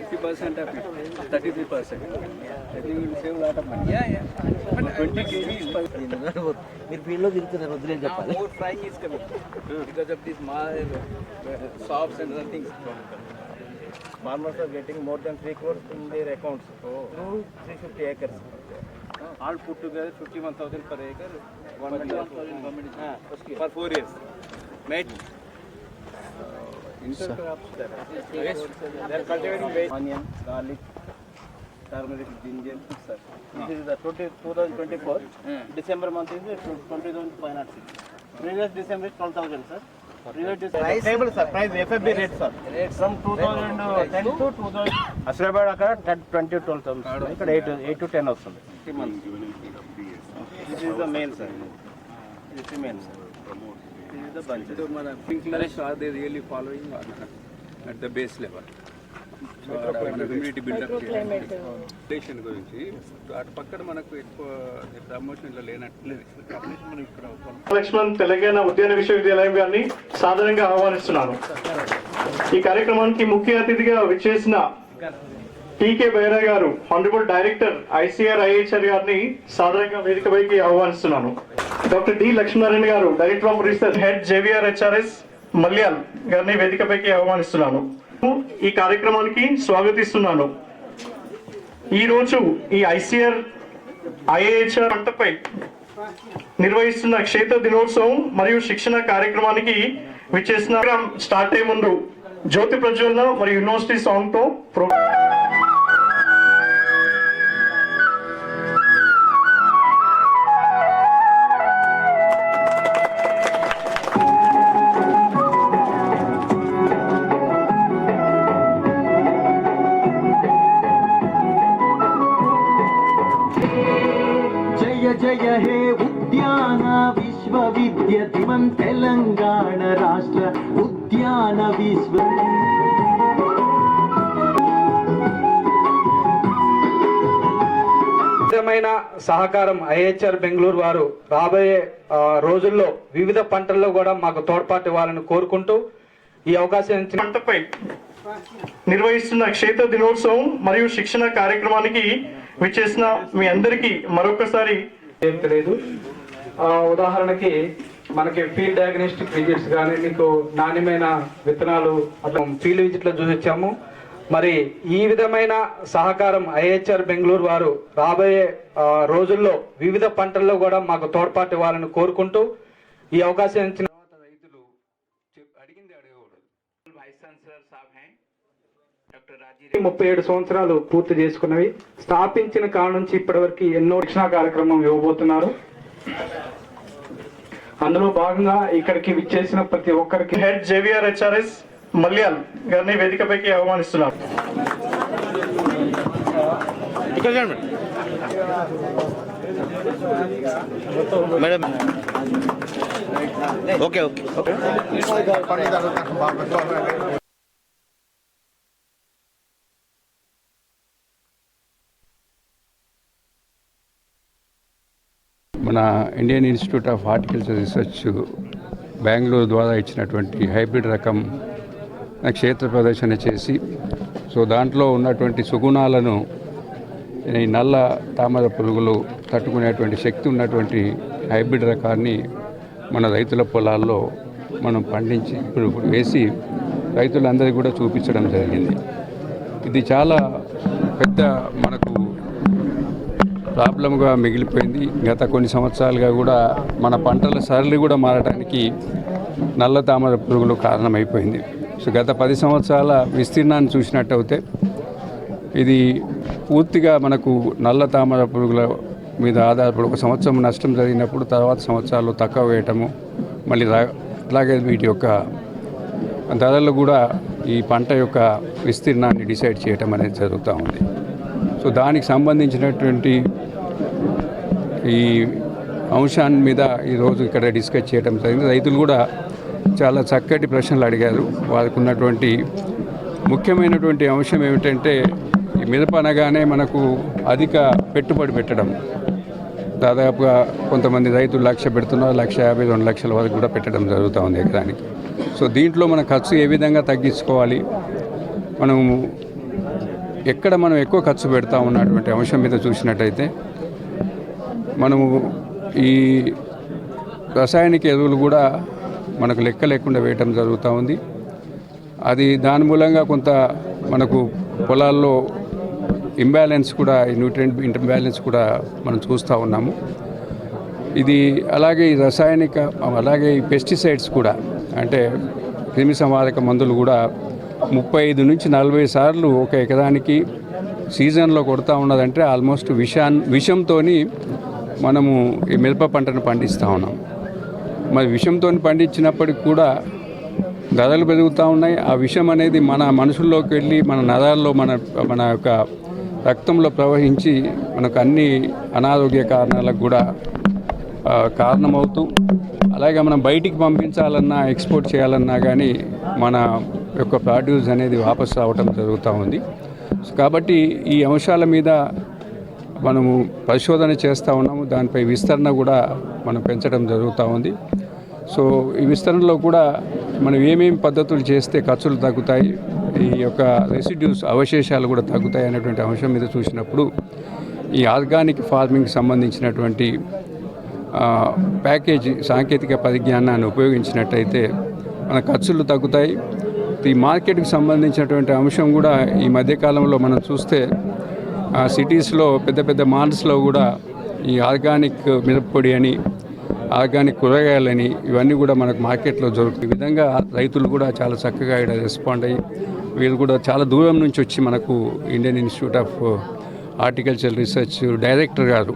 50% of it, 33%. I think we will save a lot of money. Yeah. But 20 kg is more frying is coming because of this sops and other things. Farmers are getting more than 3 crores in their accounts through 350 acres. All put together 51,000 per acre, 1 million for 4 years. Mate. Intercrops there. Yes, they are cultivating veg, onion, garlic, turmeric, ginger, sir. This is the 2024. December month is 20,506. Previous December is 12,000, sir. Previous December. Stable, sir. Price FFB rate, sir. From 2010 to 2000. Asrabad akkada 20 to 12,000. Ikkada 8 to 10 vastundi. 3 months. This is the main, sir. This is the main, sir. The bunch. So, sprinklers are they really following at the base level? Community build-up relation గురించి అటు పక్కన మనకు ఎక్కువ ప్రమోషన్లో లేనట్లేదు. లక్ష్మణ్ తెలంగాణ ఉద్యాన విశ్వవిద్యాలయం గారిని సాధారణంగా ఆహ్వానిస్తున్నాను. ఈ కార్యక్రమానికి ముఖ్య అతిథిగా విచ్చేసిన టీకే బైరా గారు, హానరబుల్ డైరెక్టర్ ఐసీఆర్ ఐహెచ్ఆర్ గారిని సాధారణంగా వేదికపైకి ఆహ్వానిస్తున్నాను. డాక్టర్ డి లక్ష్మీనారాయణ గారు, director of research head JVR HRS Malyal గారిని వేదికపైకి ఆహ్వానిస్తున్నాను. ఈ కార్యక్రమానికి స్వాగతిస్తున్నాను. ఈ రోజు ఈ ఐసీఆర్ ఐఏహెచ్ఆర్ పంటపై నిర్వహిస్తున్న క్షేత్ర దినోత్సవం మరియు శిక్షణ కార్యక్రమానికి విచ్చేసిన స్టార్ట్ అయ్యే ముందు జ్యోతి ప్రజ్వలన మరియు యూనివర్సిటీ సాంగ్ తో జయ హే ఉద్యాన విశ్వవిద్యాధిమం తెలంగాణ రాష్ట్ర ఉద్యాన విధమైన సహకారం ఐహెచ్ఆర్ బెంగళూరు వారు రాబోయే రోజుల్లో వివిధ పంటల్లో కూడా మాకు తోడ్పాటు ఇవ్వాలని కోరుకుంటూ ఈ అవకాశం పంటపై నిర్వహిస్తున్న క్షేత్ర దినోత్సవం మరియు శిక్షణ కార్యక్రమానికి విచ్చేసిన మీ అందరికీ మరొకసారి ఏం తెలియదు. ఉదాహరణకి మనకి ఫీల్డ్ డయాగ్నోస్టిక్ విజిట్స్ కానీ మీకు నాణ్యమైన విత్తనాలు అట్లా ఫీల్డ్ విజిట్లో చూసొచ్చాము. మరి ఈ విధమైన సహకారం ఐహెచ్ఆర్ బెంగళూరు వారు రాబోయే రోజుల్లో వివిధ పంటల్లో కూడా మాకు తోడ్పాటు ఇవ్వాలని కోరుకుంటూ ఈ అవకాశం ఇచ్చిన రైతులు అడిగింది అడగకూడదు. 37 సంవత్సరాలు పూర్తి చేసుకున్నవి. స్థాపించిన కాలం నుంచి ఇప్పటి వరకు ఎన్నో శిక్షణా కార్యక్రమం ఇవ్వబోతున్నారు. అందులో భాగంగా ఇక్కడికి విచ్చేసిన ప్రతి ఒక్కరికి హెడ్ జేవిఆర్ హెచ్ఆర్ఎస్ మల్యాల్ గారిని వేదికపైకి ఆహ్వానిస్తున్నారు. మేడం ఓకే ఓకే ఓకే మన Indian institute of horticulture research Bengaluru ద్వారా ఇచ్చినటువంటి హైబ్రిడ్ రకం క్షేత్ర ప్రదర్శన చేసి సో దాంట్లో ఉన్నటువంటి సుగుణాలను ఈ నల్ల తామర పురుగులు తట్టుకునేటువంటి శక్తి ఉన్నటువంటి హైబ్రిడ్ రకాన్ని మన రైతుల పొలాల్లో మనం పండించి ఇప్పుడు వేసి రైతులందరికీ కూడా చూపించడం జరిగింది. ఇది చాలా పెద్ద మనకు ప్రాబ్లంగా మిగిలిపోయింది. గత కొన్ని సంవత్సరాలుగా కూడా మన పంటల సరళి కూడా మారడానికి నల్ల తామర పురుగులు కారణమైపోయింది. సో గత 10 సంవత్సరాల విస్తీర్ణాన్ని చూసినట్టయితే ఇది పూర్తిగా మనకు నల్ల తామర పురుగుల మీద ఆధారపడి ఒక సంవత్సరం నష్టం జరిగినప్పుడు తర్వాత సంవత్సరాలు తక్కువ వేయటము, మళ్ళీ అలాగే వీటి యొక్క ధరలు కూడా ఈ పంట యొక్క విస్తీర్ణాన్ని డిసైడ్ చేయటం అనేది జరుగుతూ ఉంది. సో దానికి సంబంధించినటువంటి ఈ అంశాన్ని మీద ఈరోజు ఇక్కడ డిస్కస్ చేయడం జరిగింది. రైతులు కూడా చాలా చక్కటి ప్రశ్నలు అడిగారు. వాళ్ళకు ఉన్నటువంటి ముఖ్యమైనటువంటి అంశం ఏమిటంటే ఈ మిరప అనగానే మనకు అధిక పెట్టుబడి పెట్టడం. దాదాపుగా కొంతమంది రైతులు 1,00,000 పెడుతున్నారు, 1,50,000, 2 లక్షల వరకు కూడా పెట్టడం జరుగుతూ ఉంది ఎకరానికి. సో దీంట్లో మన ఖర్చు ఏ విధంగా తగ్గించుకోవాలి, ఎక్కడ మనం ఎక్కువ ఖర్చు పెడతా ఉన్నటువంటి అంశం మీద చూసినట్టయితే మనము ఈ రసాయనిక ఎరువులు కూడా మనకు లెక్క లేకుండా వేయటం జరుగుతూ ఉంది. అది దాని మూలంగా కొంత మనకు పొలాల్లో ఇంబ్యాలెన్స్ కూడా, ఈ న్యూట్రియంట్ ఇంబ్యాలెన్స్ కూడా మనం చూస్తూ ఉన్నాము. ఇది అలాగే ఈ రసాయనిక, అలాగే ఈ పెస్టిసైడ్స్ కూడా, అంటే క్రిమి సంహారక మందులు కూడా 35 నుంచి 40 సార్లు ఒక ఎకరానికి సీజన్లో కొడతా ఉన్నదంటే ఆల్మోస్ట్ విషంతో మనము ఈ మిరప పంటను పండిస్తూ ఉన్నాం. మరి విషంతో పండించినప్పటికి కూడా ధరలు పెరుగుతూ ఉన్నాయి. ఆ విషం అనేది మన మనుషుల్లోకి వెళ్ళి మన నరాల్లో మన యొక్క రక్తంలో ప్రవహించి మనకు అన్ని అనారోగ్య కారణాలకు కూడా కారణమవుతూ, అలాగే మనం బయటికి పంపించాలన్నా, ఎక్స్పోర్ట్ చేయాలన్నా కానీ మన యొక్క ప్రాడ్యూస్ అనేది వాపసు రావటం జరుగుతూ ఉంది. కాబట్టి ఈ అంశాల మీద మనము పరిశోధన చేస్తూ ఉన్నాము. దానిపై విస్తరణ కూడా మనం పెంచడం జరుగుతూ ఉంది. సో ఈ విస్తరణలో కూడా మనం ఏమేమి పద్ధతులు చేస్తే ఖర్చులు తగ్గుతాయి, ఈ యొక్క రెసిడ్యూస్ అవశేషాలు కూడా తగ్గుతాయి అనేటువంటి అంశం మీద చూసినప్పుడు ఈ ఆర్గానిక్ ఫార్మింగ్కి సంబంధించినటువంటి ప్యాకేజీ సాంకేతిక పరిజ్ఞానాన్ని ఉపయోగించినట్టయితే మన ఖర్చులు తగ్గుతాయి. ఈ మార్కెట్కి సంబంధించినటువంటి అంశం కూడా ఈ మధ్యకాలంలో మనం చూస్తే సిటీస్లో పెద్ద పెద్ద మాల్స్లో కూడా ఈ ఆర్గానిక్ మిరప్పొడి అని, ఆర్గానిక్ కూరగాయలని ఇవన్నీ కూడా మనకు మార్కెట్లో దొరుకుతాయి. ఈ విధంగా రైతులు కూడా చాలా చక్కగా ఇక్కడ రెస్పాండ్ అయ్యి, వీళ్ళు కూడా చాలా దూరం నుంచి వచ్చి మనకు Indian institute of horticulture research director గారు